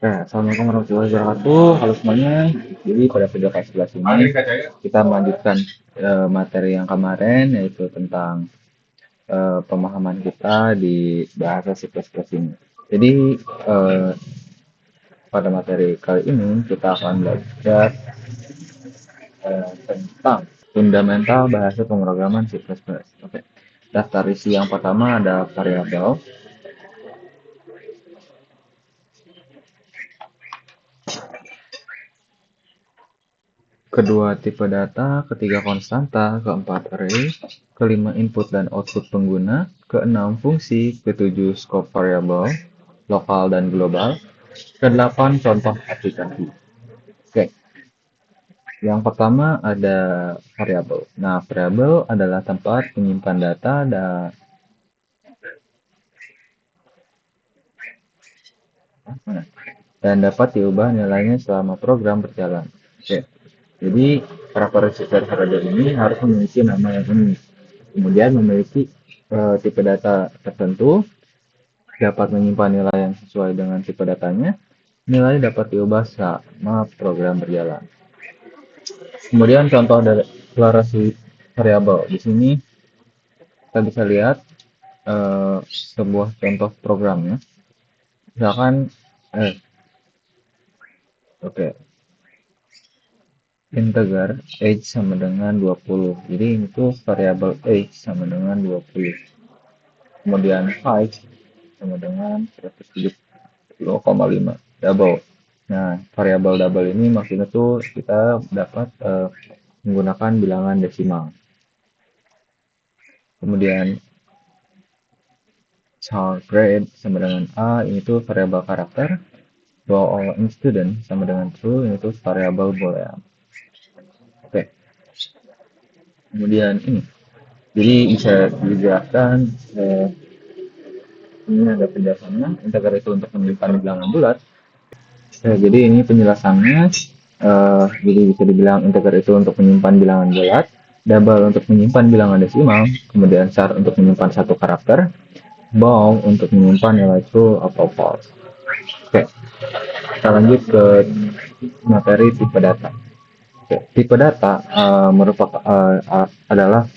Assalamualaikum warahmatullahi wabarakatuh. Halo semuanya. Jadi pada video kelas ini kita melanjutkan materi yang kemarin yaitu tentang pemahaman kita di bahasa C++ ini. Jadi eh, pada materi kali ini kita akan belajar tentang fundamental bahasa pemrograman C++. Oke. Daftar isi yang pertama ada variabel. Kedua, tipe data. Ketiga, konstanta. Keempat, array. Kelima, input dan output pengguna. Keenam, fungsi. Ketujuh, scope variable, lokal dan global. Kedelapan, contoh aplikasi. Oke, yang pertama ada variabel. Nah, variabel adalah tempat menyimpan data dan dapat diubah nilainya selama program berjalan. Oke. Jadi, karakteristik dari variabel ini harus memiliki nama yang unik. Kemudian memiliki tipe data tertentu, dapat menyimpan nilai yang sesuai dengan tipe datanya, nilai dapat diubah selama program berjalan. Kemudian contoh dari deklarasi variabel. Di sini kita bisa lihat sebuah contoh programnya. Misalkan, oke, integer age sama dengan 20. Jadi itu variabel age sama dengan 20. Kemudian height sama dengan 170,5 double. Nah, variabel double ini maksudnya tuh kita dapat menggunakan bilangan desimal. Kemudian char grade sama dengan A, ini tuh variabel karakter. Row all in student sama dengan true, ini tuh variabel boolean. Oke. Kemudian ini. Jadi bisa dijelaskan ini ada penjelasannya. Integer itu untuk menyimpan bilangan bulat. Jadi ini penjelasannya. Jadi bisa dibilang integer itu untuk menyimpan bilangan bulat, double untuk menyimpan bilangan desimal, kemudian char untuk menyimpan satu karakter, bound untuk menyimpan nilai true atau false. Oke, kita lanjut ke materi tipe data. Oke, tipe data merupakan adalah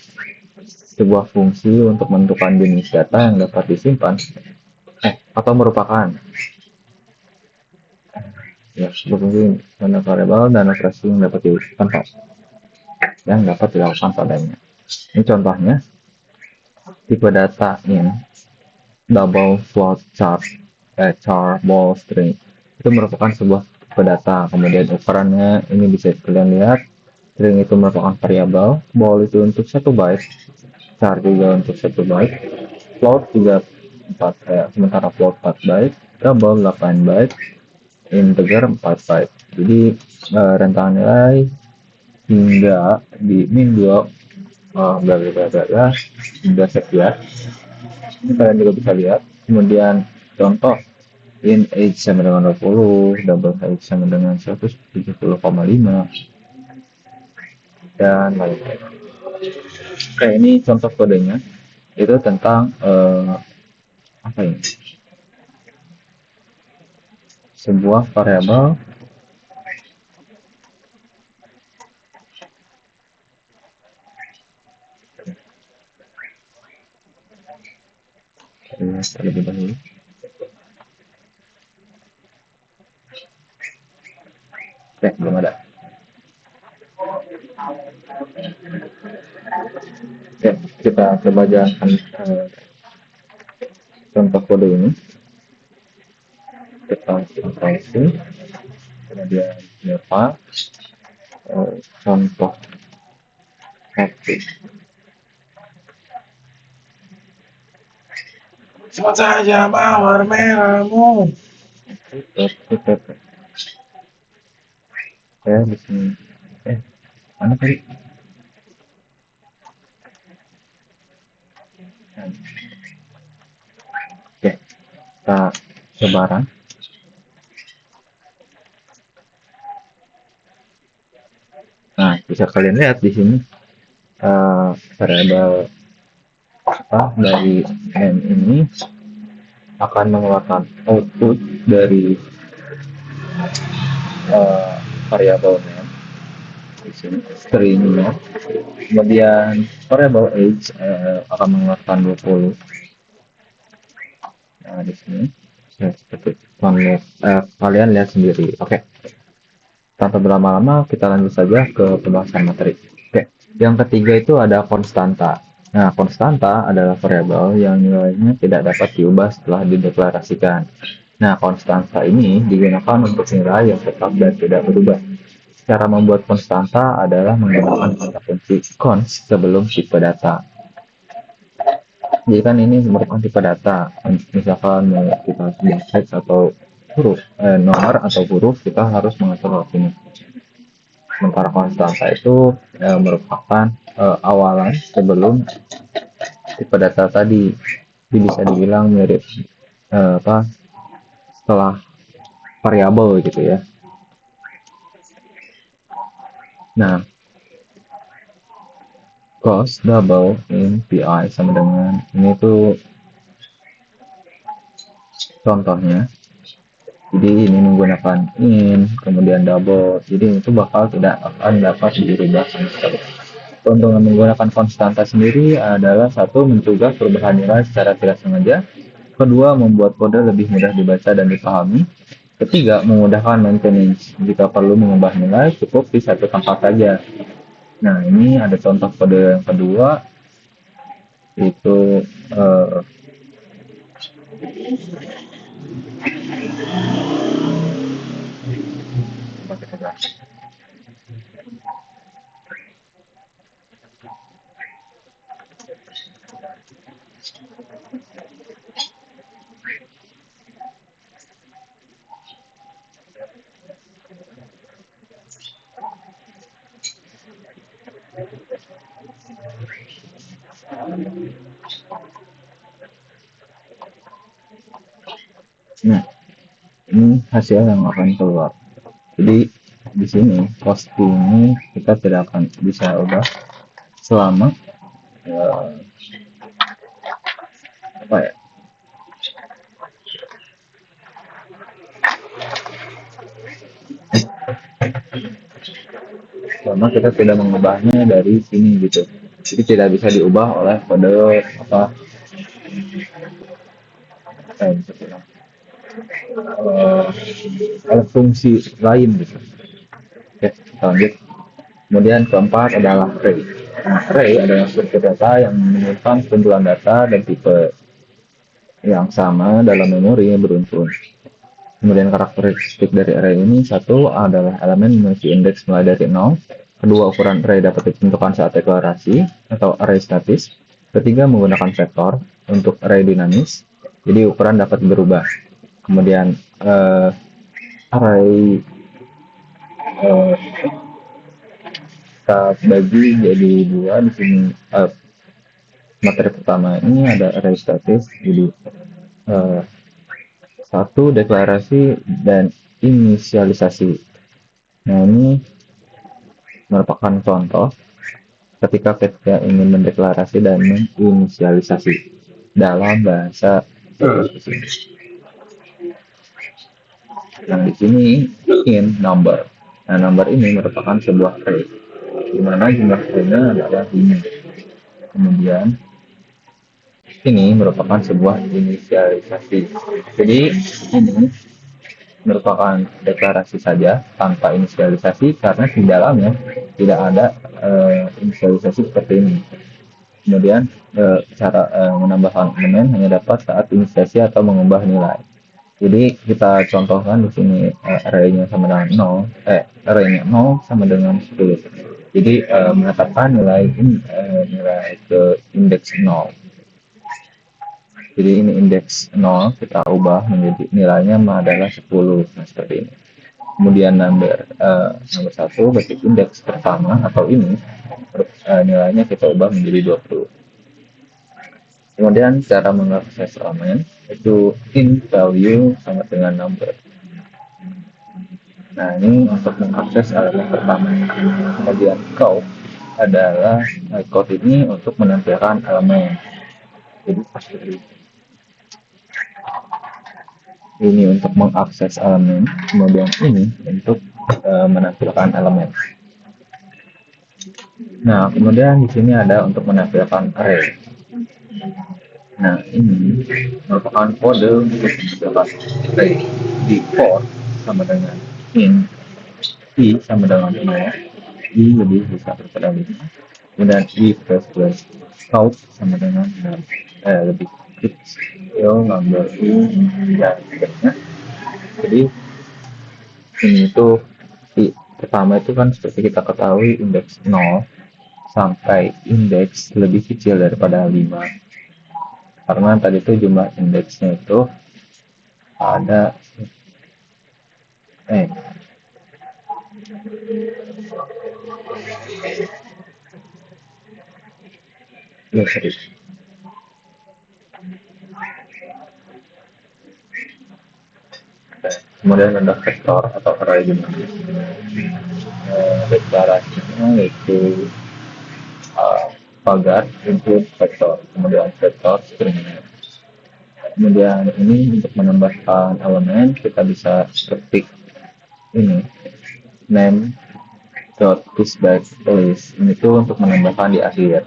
sebuah fungsi untuk menentukan jenis data yang dapat disimpan atau merupakan berfungsi dengan variabel dan operasi yang dapat dilakukan padanya. Ini contohnya tipe data in double float char ball string itu merupakan sebuah tipe data. Kemudian ukurannya ini bisa kalian lihat, string itu merupakan variabel, ball itu untuk 1 byte, char juga untuk 1 byte, float juga 4, sementara float 4 byte, double 8 byte, integer 4 byte. Jadi rentang nilai hingga di min 2 hingga sekian. Ini kalian juga bisa lihat. Kemudian contoh in age sama dengan 20, double age sama dengan 170,5 dan lain-lain. Oke, ini contoh kodenya. Itu tentang apa ini? Sebuah variabel terlebih dahulu. Oke, belum ada. Oke, kita coba jalankan contoh kode ini. Kita simulasi, kemudian nyapa contoh satu. Cepat saja mawar merahmu. Saya di sini. Mana tadi? Oke, kita sebaran. Nah, bisa kalian lihat di sini variabel dari n ini akan mengeluarkan output dari eh, variabelnya di sini stringnya, kemudian variable age akan mengeluarkan 20. Nah, di sini ya, seperti kalian lihat sendiri. Oke, tanpa berlama-lama kita lanjut saja ke pembahasan materi. Oke, yang ketiga itu ada konstanta. Nah, konstanta adalah variabel yang nilainya tidak dapat diubah setelah dideklarasikan. Nah, konstanta ini digunakan untuk nilai yang tetap dan tidak berubah. Cara membuat konstanta adalah menggunakan kata kunci const sebelum tipe data. Jadi kan ini merupakan tipe data. Misalkan mau kita sebuah teks atau huruf, nomor atau huruf, kita harus mengatur huruf ini. Sementara konstanta itu merupakan awalan sebelum tipe data tadi. Jadi bisa dibilang mirip setelah variabel gitu ya. Nah, cost double in PI sama dengan ini tuh contohnya. Jadi ini menggunakan in, kemudian double. Jadi itu bakal tidak akan dapat dirubah sama sekali. Keuntungan menggunakan konstanta sendiri adalah satu, mencegah perubahan nilai secara tidak sengaja. Kedua, membuat kode lebih mudah dibaca dan dipahami. Ketiga, memudahkan maintenance. Jika perlu mengubah nilai, cukup di satu tempat saja. Nah, ini ada contoh kode yang kedua, itu nah ini hasil yang akan keluar. Jadi di sini cost ini kita tidak akan bisa ubah selama apa ya, selama kita tidak mengubahnya dari sini gitu. Jadi tidak bisa diubah oleh kode apa oleh fungsi lain gitu. Oke, kita lanjut. Kemudian keempat adalah array. Nah, array adalah struktur data yang menyimpan kumpulan data dan tipe yang sama dalam memori yang beruntun. Kemudian karakteristik dari array ini, satu adalah elemen memiliki indeks mulai dari 0. Kedua, ukuran array dapat ditentukan saat deklarasi atau array statis. Ketiga, menggunakan vektor. Untuk array dinamis, jadi ukuran dapat berubah. Kemudian array kita bagi jadi dua di sini. Materi pertama ini ada array statis, jadi satu deklarasi dan inisialisasi. Nah, ini merupakan contoh ketika kita ingin mendeklarasi dan menginisialisasi dalam bahasa C++. Yang di sini in number. Nah, number ini merupakan sebuah array di mana jumlah array-nya adalah ini. Kemudian ini merupakan sebuah inisialisasi. Jadi ini merupakan deklarasi saja tanpa inisialisasi karena di dalamnya tidak ada inisialisasi seperti ini. Kemudian cara menambahkan elemen hanya dapat saat inisialisasi atau mengubah nilai. Jadi kita contohkan di sini array-nya sama dengan 0, array-nya 0 sama dengan 10. Jadi menetapkan nilai nilai ke indeks 0. Jadi ini indeks 0 kita ubah menjadi nilainya adalah 10. Nah, seperti ini. Kemudian nomor 1 berarti indeks pertama atau ini nilainya kita ubah menjadi 20. Kemudian cara mengakses elemen itu in value sama dengan number. Nah, ini untuk mengakses elemen pertama. Kemudian code adalah code ini untuk menampilkan elemen. Jadi seperti ini untuk mengakses elemen, kemudian ini untuk menampilkan elemen. Nah, kemudian di sini ada untuk menampilkan array. Nah, ini merupakan kode untuk menampilkan array. Di for sama dengan int, i sama dengan 0, i lebih besar daripada 5. Kemudian i plus count sama dengan lebih kecil ngambil i dan sebagainya. Jadi ini itu pertama itu kan seperti kita ketahui indeks 0 sampai indeks lebih kecil daripada 5, karena tadi itu jumlah indeksnya itu ada ya sorry. Kemudian ada vektor atau array dinamis. Deklarasinya yaitu pagar input vektor, kemudian vektor stringnya. Kemudian ini untuk menambahkan elemen kita bisa ketik ini name dot pushback list, ini tuh untuk menambahkan di akhir.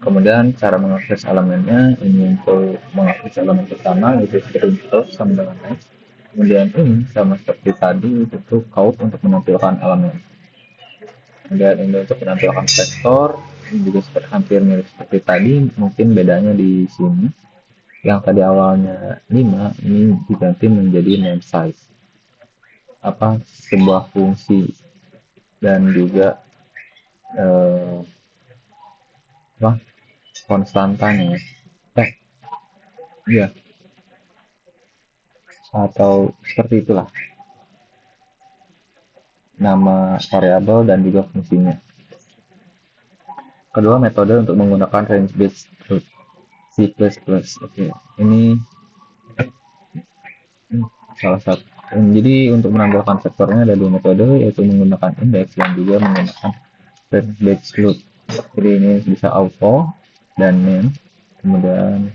Kemudian cara mengakses elemennya, ini untuk mengakses elemen pertama yaitu screenshot sama dengan next. Kemudian ini sama seperti tadi itu count untuk menampilkan elemen. Kemudian ini untuk menampilkan vektor, ini juga hampir mirip seperti tadi, mungkin bedanya di sini. Yang tadi awalnya 5, ini diganti menjadi name size. Sebuah fungsi dan juga konstantanya. Iya. Atau seperti itulah. Nama variabel dan juga fungsinya. Kedua, metode untuk menggunakan range based C++. Oke, ini salah satu. Jadi untuk menambahkan vektornya ada dua metode, yaitu menggunakan index dan juga menggunakan range based loop. Jadi ini bisa auto dan main. Kemudian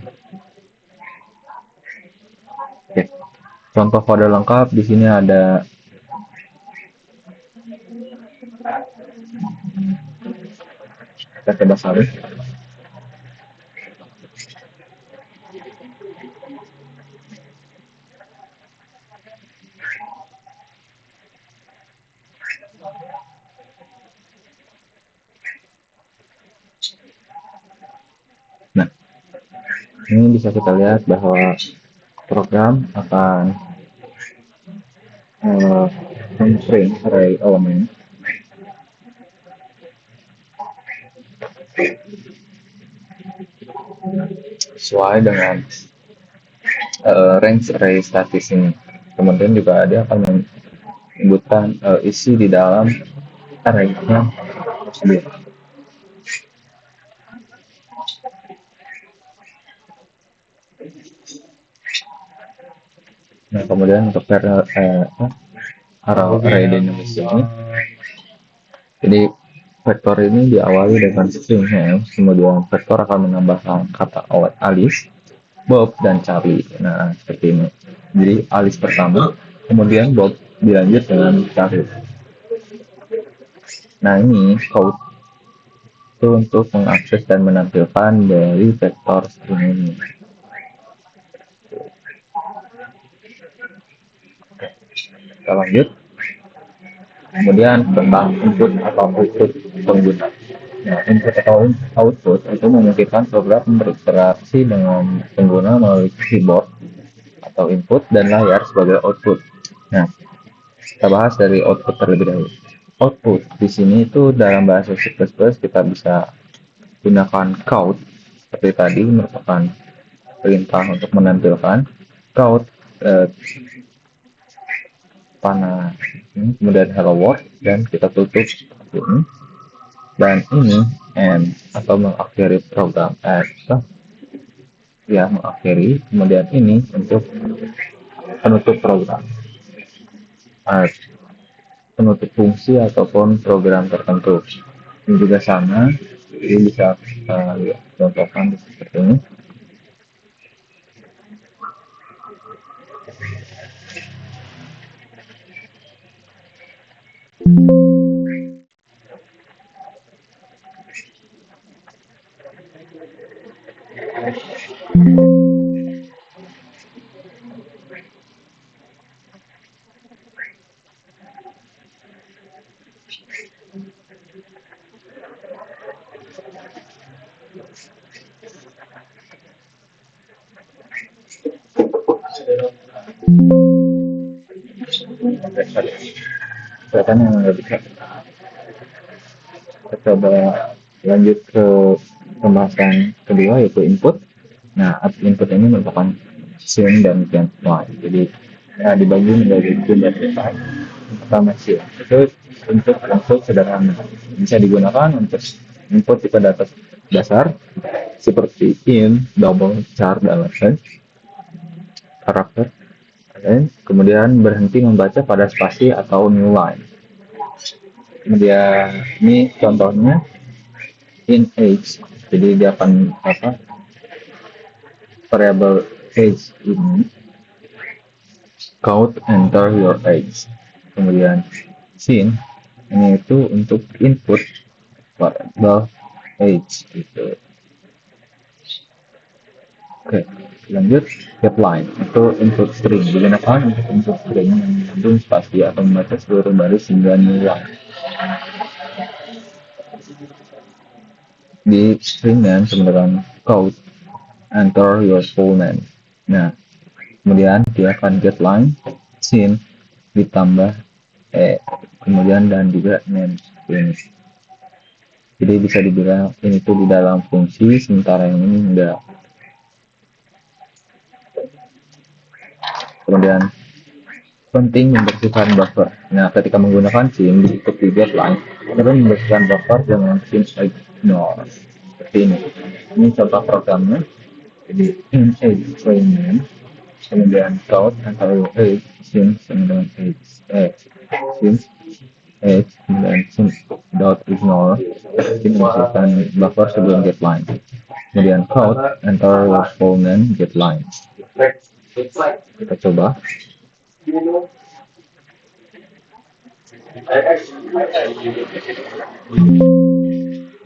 contoh kode lengkap di sini ada kita coba salin. Nah, ini bisa kita lihat bahwa program akan print array element sesuai dengan range array statis ini. Kemudian juga dia akan menyebutkan isi di dalam array-nya tersebut. Nah, kemudian untuk array dinamis ini, jadi vektor ini diawali dengan string name, kemudian vektor akan menambahkan kata Alice, Bob, dan Charlie. Nah, seperti ini. Jadi Alice pertama, kemudian Bob dilanjut dengan Charlie. Nah, ini code itu untuk mengakses dan menampilkan dari vektor string ini. Kita lanjut. Kemudian tentang input atau output pengguna. Nah, input atau output itu memungkinkan program berinteraksi dengan pengguna melalui keyboard atau input dan layar sebagai output. Nah, kita bahas dari output terlebih dahulu. Output di sini itu dalam bahasa C++ kita bisa gunakan count seperti tadi, merupakan perintah untuk menampilkan count panah, kemudian hello world, dan kita tutup ini, dan ini end atau mengakhiri program mengakhiri. Kemudian ini untuk penutup program, penutup fungsi ataupun program tertentu. Ini juga sama, jadi bisa lihat contohkan seperti ini. Kelihatan yang nggak bisa. Kita coba lanjut ke pembahasan kedua yaitu input. Nah, input ini merupakan scene dan gameplay. Jadi ya, dibagi menjadi two dan type. Pertama scene itu untuk input sederhana, bisa digunakan untuk input tipe data dasar seperti in, double, char, dan lain karakter. Dan kemudian berhenti membaca pada spasi atau new line. Kemudian ini contohnya in age, jadi dia akan variable age ini count enter your age. Kemudian sin ini itu untuk input variable age gitu. Oke, lanjut get line itu input string, digunakan untuk input string yang mengandung spasi atau membaca seluruh baris hingga nilai. Di string name menggunakan count enter your full name. Nah, kemudian dia akan get line sin ditambah kemudian dan juga name string. Jadi bisa dibilang ini tuh di dalam fungsi, sementara yang ini enggak. Kemudian penting membersihkan buffer. Nah, ketika menggunakan sin untuk di get line, perlu membersihkan buffer dengan sin ignore seperti ini. Ini contoh programnya. Jadi in age string name, kemudian count antara age sin dengan age since age kemudian sin dot ignore ini membersihkan buffer sebelum get line. Kemudian count enter your full name get line. Kita coba.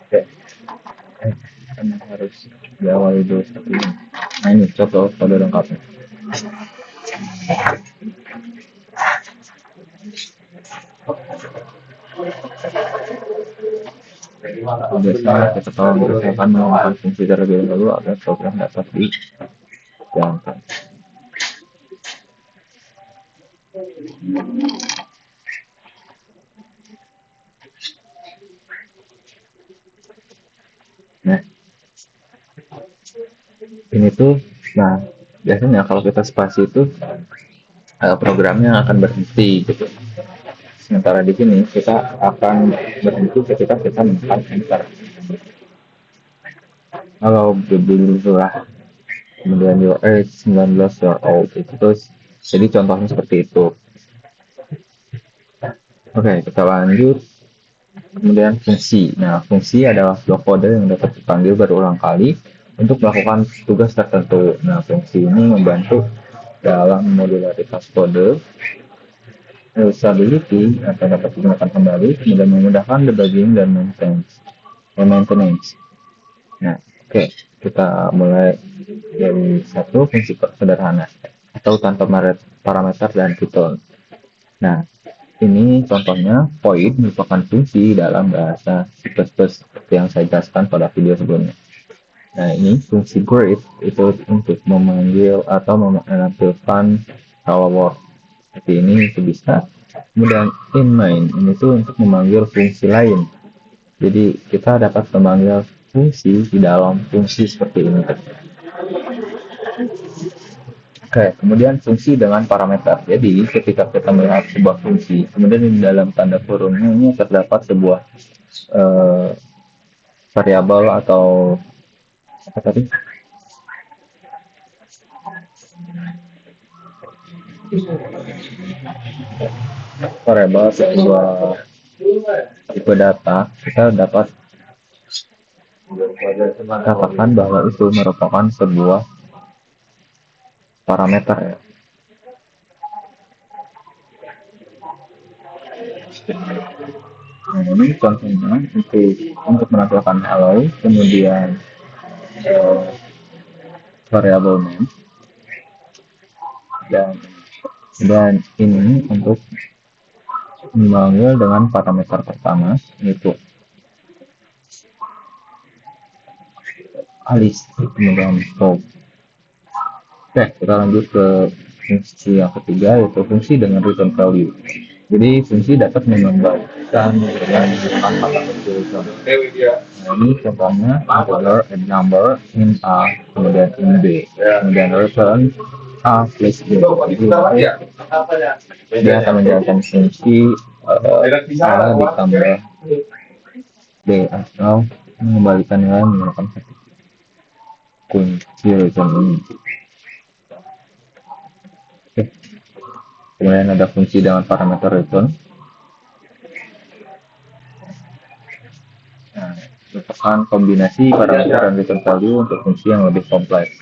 Oke. Kamu harus diawali dulu seperti ini. Nah, ini contoh kode lengkapnya. Biasanya kita tahu akan menggunakan fungsi terlebih dahulu agar program dapat dijalankan. Nah, ini tuh, nah biasanya kalau kita spasi itu programnya akan berhenti gitu. Sementara di sini kita akan berhenti ketika kita menekan enter. Kalau berbicara kemudian your age 19 year old itu terus, jadi contohnya seperti itu. Oke, kita lanjut. Kemudian fungsi. Nah, fungsi adalah sebuah kode yang dapat dipanggil berulang kali untuk melakukan tugas tertentu. Nah, fungsi ini membantu dalam modularitas kode, usability atau dapat digunakan kembali, kemudian memudahkan debugging dan maintenance. Nah, oke, kita mulai dari satu fungsi sederhana atau tanpa parameter dan return. Nah, ini contohnya void merupakan fungsi dalam bahasa C++ seperti yang saya jelaskan pada video sebelumnya. Nah, ini fungsi greet itu untuk memanggil atau menampilkan hello world. Seperti ini itu bisa. Kemudian in main ini tuh untuk memanggil fungsi lain. Jadi kita dapat memanggil fungsi di dalam fungsi seperti ini. Oke, kemudian fungsi dengan parameter. Jadi ketika kita melihat sebuah fungsi, kemudian di dalam tanda kurungnya ini terdapat sebuah variabel atau apa tadi? Variabel sebuah tipe data, kita dapat katakan bahwa itu merupakan sebuah parameter ya. Nah, ini contohnya untuk menampilkan hello, kemudian eh, variable name, dan ini untuk memanggil dengan parameter pertama yaitu alis, kemudian scope. Oke, kita lanjut ke fungsi yang ketiga yaitu fungsi dengan return value. Jadi fungsi dapat mengembalikan dengan angka return. Nah, ini contohnya adalah a number in A, kemudian in B, kemudian return A plus B. Jadi dia akan menjalankan fungsi A ditambah B atau mengembalikan dengan menggunakan kunci return ini. Oke. Kemudian ada fungsi dengan parameter return. Nah, merupakan kombinasi parameter dan return value untuk fungsi yang lebih kompleks.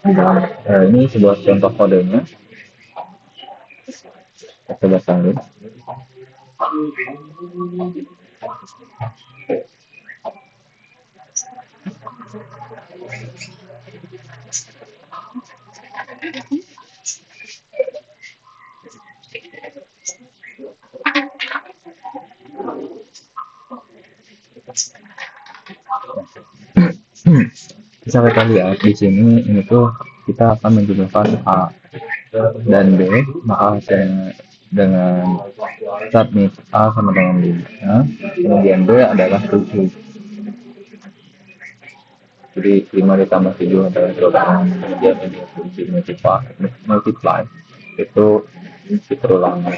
Ini sebuah contoh kodenya. Kita coba salin. Bisa kita lihat di sini ini tuh kita akan menjumlahkan A dan B, maka hasilnya dengan submit A sama dengan 5, kemudian B adalah 7. Jadi 5 ditambah 7 adalah 12, kemudian ini fungsi multiply itu fungsi perulangan.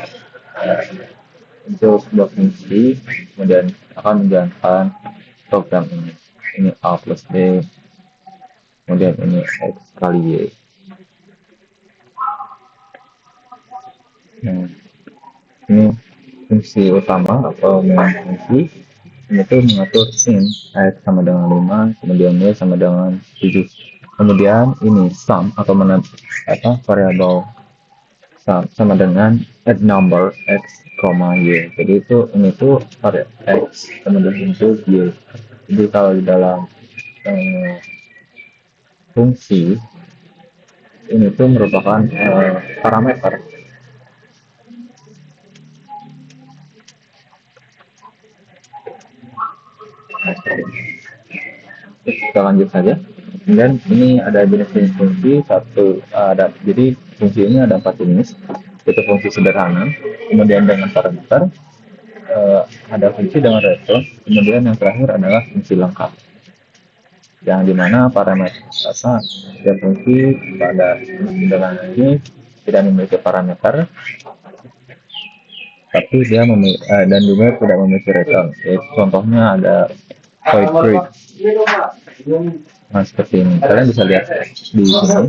Untuk sebuah fungsi kemudian akan menjalankan program ini A plus B, kemudian ini X kali Y. Nah, ini fungsi utama atau main fungsi itu mengatur int X sama dengan 5, kemudian Y sama dengan 7. Kemudian ini sum atau variabel sum sama dengan add number X, Y. Jadi itu ini tuh variabel X kemudian itu Y. Jadi kalau di dalam fungsi ini tuh merupakan parameter. Kita lanjut saja. Dan ini ada jenis fungsi satu ada, jadi fungsi ini ada 4 jenis, yaitu fungsi sederhana, kemudian dengan parameter, ada fungsi dengan return, kemudian yang terakhir adalah fungsi lengkap, yang dimana parameter dan fungsi pada sederhana ini tidak memiliki parameter, tapi dia dan juga tidak memiliki return. Yaitu contohnya ada void print. Nah, seperti ini. Kalian bisa lihat di sini.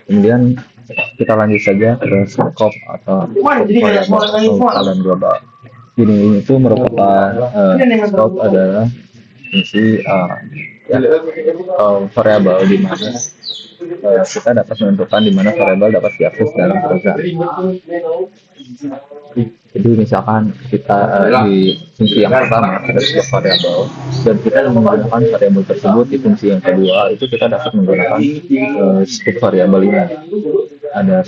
Kemudian kita lanjut saja ke scope atau variabel global. Ini itu merupakan scope adalah fungsi variabel di mana kita dapat menentukan di mana variabel dapat diakses dalam program. Jadi misalkan kita di fungsi yang pertama ada sebuah variabel dan kita menggunakan variabel tersebut di fungsi yang kedua, itu kita dapat menggunakan scope variabel ini. Ada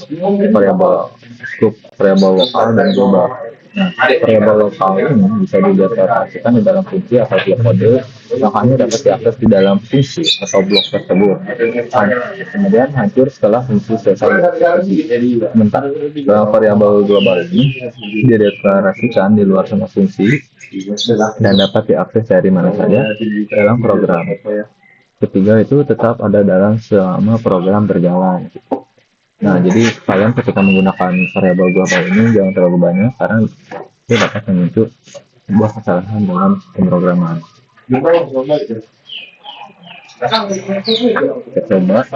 variabel scope variabel lokal dan global. Nah, variabel lokal ini bisa dideklarasikan di dalam fungsi atau blok kode, makanya dapat diakses di dalam fungsi atau blok tersebut. Kemudian hancur setelah fungsi selesai dieksekusi. Sementara variabel global ini dideklarasikan di luar semua fungsi dan dapat diakses dari mana saja dalam program. Ketiga itu tetap ada dalam selama program berjalan. Nah, jadi kalian ketika menggunakan variabel global ini jangan terlalu banyak karena itu dapat memicu sebuah kesalahan dalam pemrograman. Kita coba.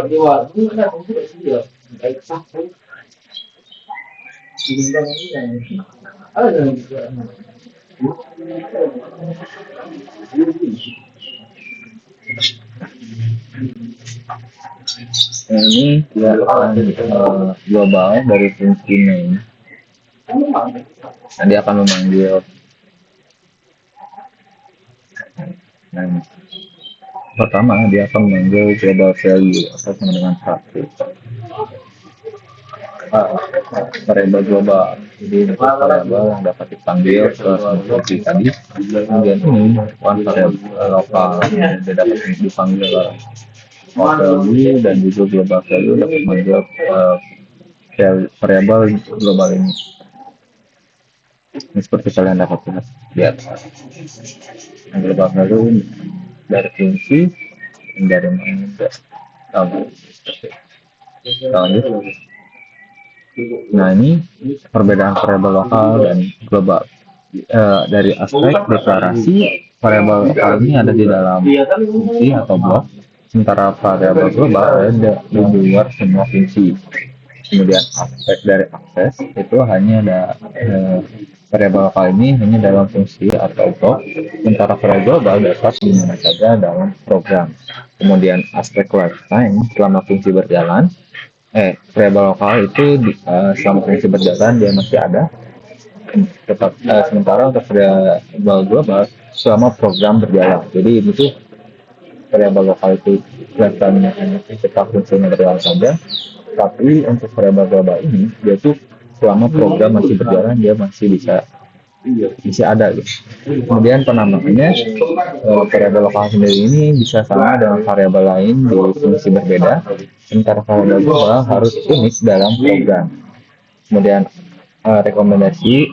Ini global dari fungsi main. Nah, dia akan memanggil. Nah, pertama dia akan memanggil global value atau sama dengan satu variabel global. Jadi variabel yang dapat dipanggil ke fungsi tadi. Kemudian ini bukan variabel lokal yang tidak dapat dipanggil value dan juga global value dapat memanggil variabel global ini. Ini seperti kalian dapat lihat. Global value dari fungsi dari mana lanjut. Nah ini perbedaan variabel lokal dan global. Dari aspek deklarasi variabel lokal ini ada di dalam fungsi atau blok, sementara variabel global ada di luar semua fungsi. Kemudian aspek dari akses itu hanya ada variabel lokal ini hanya dalam fungsi atau blok, sementara variabel global dapat di mana saja dalam program. Kemudian aspek lifetime selama fungsi berjalan, variabel lokal itu selama fungsi berjalan dia masih ada, tetap sementara untuk variabel global selama program berjalan. Jadi ini tuh variabel lokal itu kelihatannya hanya tetap fungsinya berjalan saja, tapi untuk variabel global ini dia tuh selama program masih berjalan dia masih bisa ada gitu. Kemudian penamaannya variabel lokal sendiri ini bisa sama dengan variabel lain di fungsi berbeda, sementara variabel global harus unik dalam program. Kemudian rekomendasi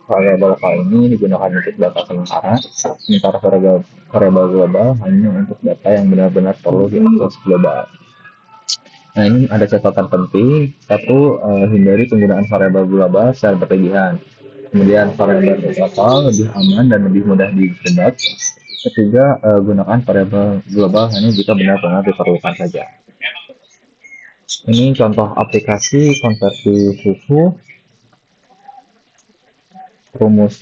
variabel lokal ini digunakan untuk data sementara, sementara variabel global hanya untuk data yang benar-benar perlu diakses global. Nah ini ada catatan penting. Satu, hindari penggunaan variabel global secara berlebihan. Kemudian variabel lokal lebih aman dan lebih mudah ditebak. Ketiga, gunakan variabel global hanya jika benar-benar diperlukan saja. Ini contoh aplikasi konversi suhu. Rumus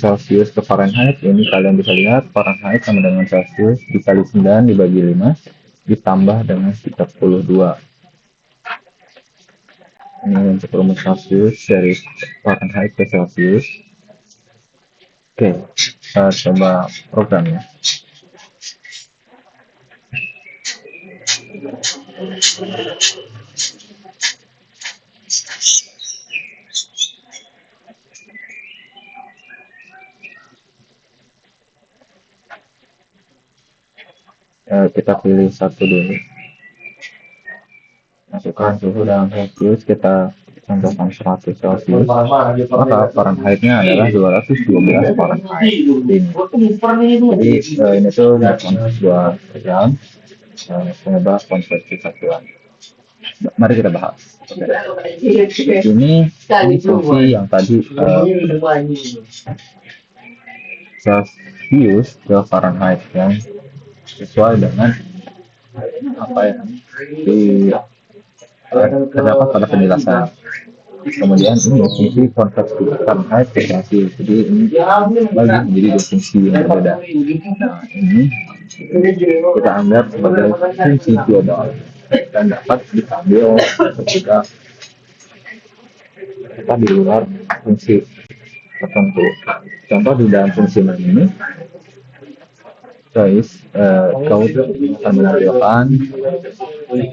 Celsius ke Fahrenheit ini kalian bisa lihat Fahrenheit sama dengan Celsius dikali 9 dibagi 5 ditambah dengan 32. Ini untuk rumus Celsius dari Fahrenheit ke Celsius. Oke, kita coba programnya. Kita pilih satu dulu, masukkan suhu dalam Celsius, kita contohkan 100 Celsius, maka Fahrenheitnya adalah 212 Fahrenheit. Jadi ini tuh bukan sebuah jam, penyebab konversi satuan. Mari kita bahas. Ini fungsi yang tadi Celsius ke Fahrenheit yang sesuai dengan apa yang terdapat pada penjelasan. Kemudian ini fungsi konversi Fahrenheit ke Celsius. Jadi ini bagi menjadi dua fungsi yang berbeda. Nah ini kita anggap sebagai fungsi global dan dapat diambil ketika kita di luar fungsi tertentu. Contoh di dalam fungsi ini, choice code akan menampilkan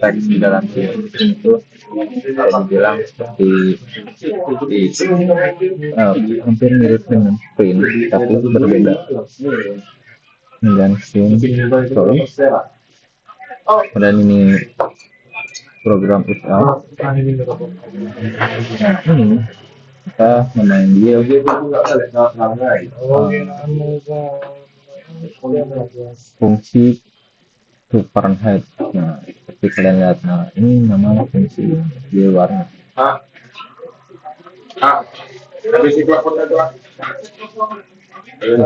teks di dalam fungsi itu kalau dibilang seperti hampir mirip dengan print tapi itu berbeda. Dan choice dan ini program if else. Nah ini kita memanggil fungsi to Fahrenheit. Nah, seperti kalian lihat, nah ini nama fungsi di luarnya.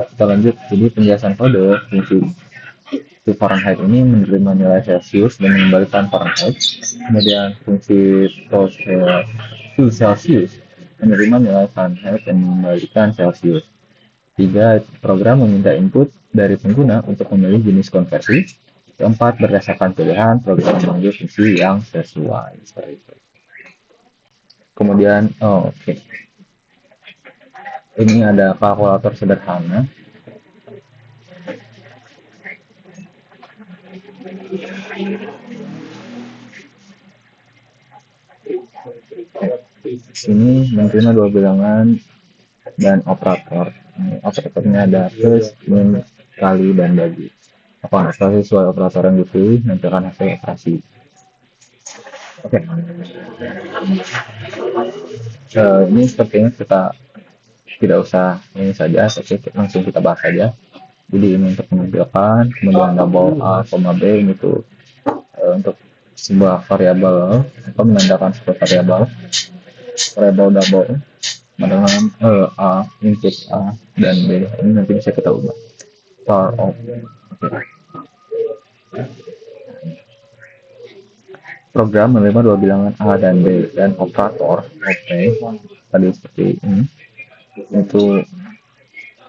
Kita lanjut. Jadi penjelasan kode fungsi to Fahrenheit ini menerima nilai Celsius dan mengembalikan Fahrenheit. Kemudian fungsi to Celsius menerima nilai Fahrenheit dan mengembalikan Celsius. 3. Program meminta input dari pengguna untuk memilih jenis konversi. 4. Berdasarkan pilihan, program memanggil fungsi yang sesuai. Kemudian, oke. Ini ada kalkulator sederhana. Ini menerima dua bilangan dan operator. Operatornya ada plus, min, kali, dan bagi. Apa sesuai operator yang dipilih nanti akan hasil operasi. Oke. Ini sepertinya kita tidak usah ini saja, tapi langsung kita bahas saja. Jadi ini untuk menunjukkan, kemudian double A, B ini tuh untuk sebuah variabel atau menandakan sebuah variabel double dengan A, input A dan B. Ini nanti bisa kita ubah. Char of. Program menerima dua bilangan A dan B dan operator tadi seperti ini itu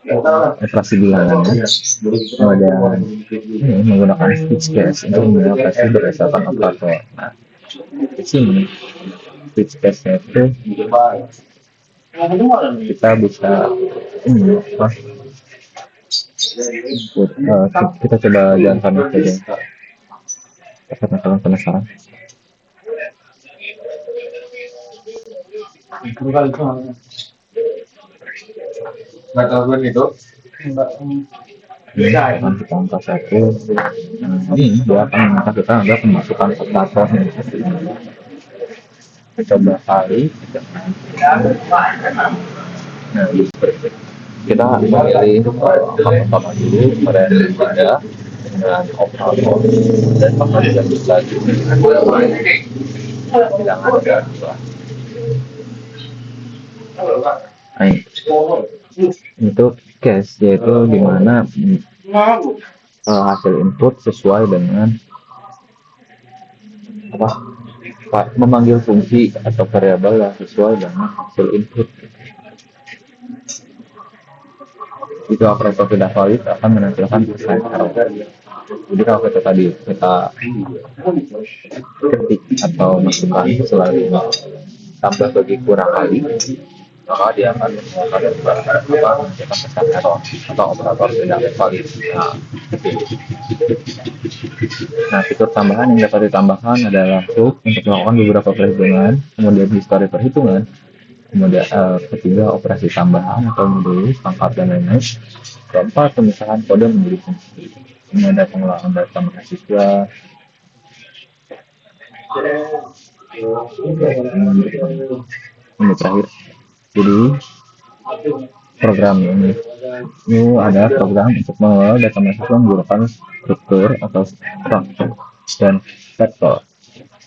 operasi bilangannya. Kemudian ini menggunakan switch case untuk mengoperasi berdasarkan operator. Nah, di sini switch case-nya itu kita bisa kita coba jalankan saja. Karena kalian penasaran. Ini akan kita angka satu. Ini dia akan mengangkat kita ada pemasukan operator. Kita coba kali. Nah, kita memilih angka pertama dulu pada tiga dengan operator dan maka juga bisa bilangan kedua. Itu case yaitu dimana hasil input sesuai dengan memanggil fungsi atau variabel yang sesuai dengan hasil input. Jika operator tidak valid akan menampilkan pesan error. Jadi kalau kita tadi ketik atau masukkan selalu tambah bagi kurang kali, maka dia akan menampilkan pesan error atau operator tidak valid. Nah, fitur tambahan yang dapat ditambahkan adalah untuk melakukan beberapa perhitungan, kemudian histori perhitungan, kemudian ketiga operasi tambahan atau modulus, pangkat dan lain-lain. Keempat, pemisahan kode menjadi fungsi. Ini ada pengelolaan data mahasiswa. Ini terakhir. Jadi program ini ada program untuk mengelola data mahasiswa menggunakan struktur atau structure dan vektor.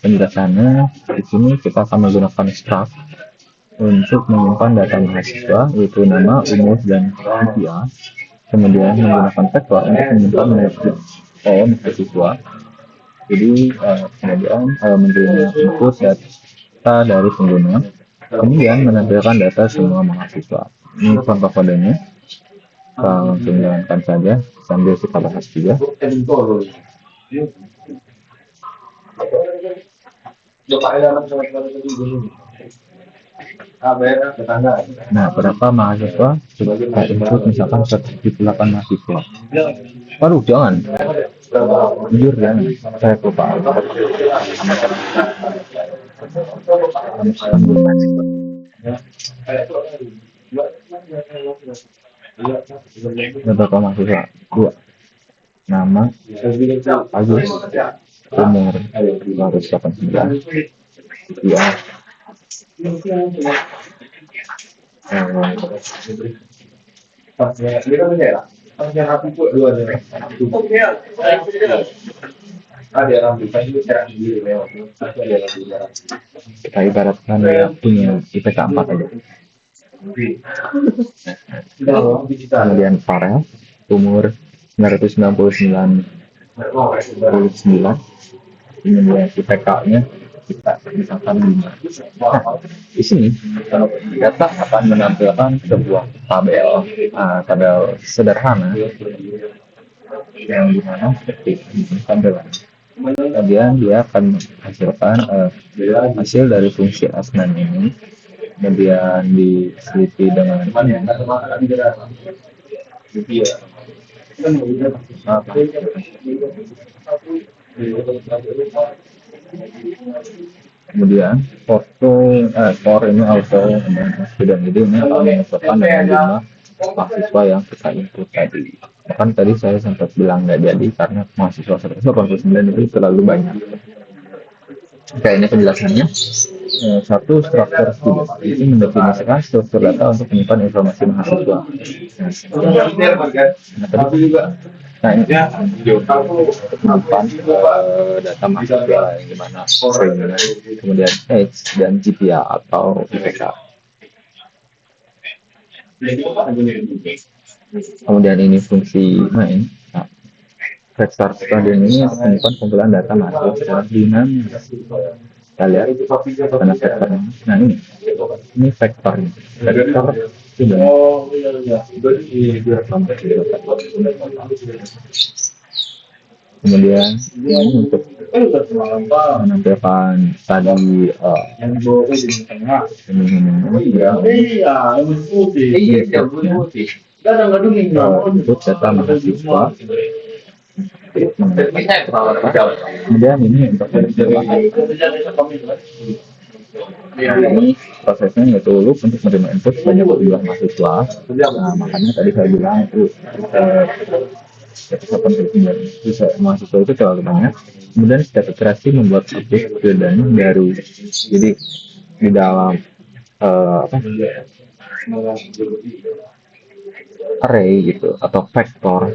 Penjelasannya di sini kita akan menggunakan struct untuk menyimpan data mahasiswa yaitu nama, umur, dan usia. Kemudian menggunakan vektor untuk menyimpan mahasiswa. Jadi kemudian menerima input data dari pengguna, kemudian menampilkan data semua mahasiswa. Ini contoh kodenya. Kita langsung jalankan saja sambil kita bahas juga. Nah, berapa mahasiswa sudah kita input misalkan 178 mahasiswa. Waduh, jangan. Jujur jangan. Saya lupa. Berapa mahasiswa? 2. Nama Agus, umur 289. Ya. Kita ibaratkan punya IPK 4 aja. Kemudian Farel, umur 999. Kemudian IPK-nya kita misalkan 5. Nah, di sini data akan menampilkan sebuah tabel sederhana yang dimana seperti tampilan Kemudian dia akan menghasilkan hasil dari fungsi asnan ini, kemudian diteliti dengan apa, kemudian for ini auto dan ini akan menyesuaikan dengan jumlah mahasiswa yang kita input tadi. Kan tadi saya sempat bilang nggak jadi karena mahasiswa 189 itu terlalu banyak. Kayaknya penjelasannya. Satu, struktur studi itu mendefinisikan struktur data untuk menyimpan informasi mahasiswa. Nah, tadi juga, nah ini menyimpan data mahasiswa yang gimana string, kemudian age dan GPA atau IPK. Kemudian ini fungsi main. Nah, vektor stadion ini menyimpan kumpulan data mahasiswa secara dinamis. Kita lihat karena vektornya. Nah ini vektornya. Vektor sudah. Kemudian ini untuk menampilkan tadi input data mahasiswa. Kemudian ini untuk ini prosesnya yaitu loop untuk menerima input sebanyak jumlah mahasiswa. Nah, makanya tadi saya bilang itu mahasiswa itu terlalu banyak. Kemudian setiap iterasi membuat objek dan baru. Jadi di dalam array gitu atau vektor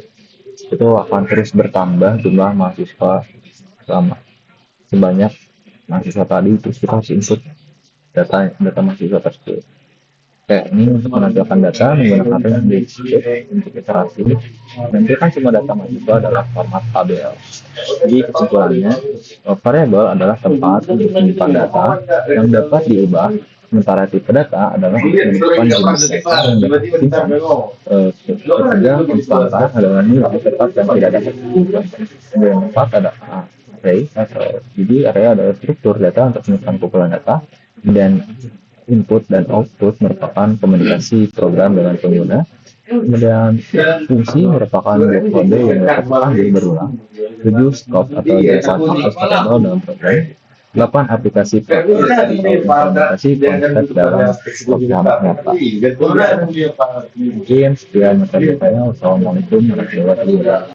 itu akan terus bertambah jumlah mahasiswa sama sebanyak mahasiswa tadi, terus kita harus input data mahasiswa tersebut. Kayak ini untuk menampilkan data menggunakan range untuk iterasi, menampilkan semua data mahasiswa dalam format tabel. Jadi kesimpulannya, variabel adalah tempat untuk menyimpan data yang dapat diubah, sementara tipe data adalah menyimpan jenis data yang dapat disimpan. Ketiga, konstanta adalah nilai tempat yang tidak dapat disimpan. Kemudian empat ada array, jadi array adalah struktur data untuk menyimpan kumpulan data, dan input dan output merupakan komunikasi program dengan pengguna. Kemudian fungsi merupakan kode yang dapat dipanggil berulang. 7, scope atau data khusus variabel dalam program. 8, aplikasi implementasi konsep dalam program nyata. Mungkin sekian materi saya. Wassalamualaikum warahmatullahi wabarakatuh.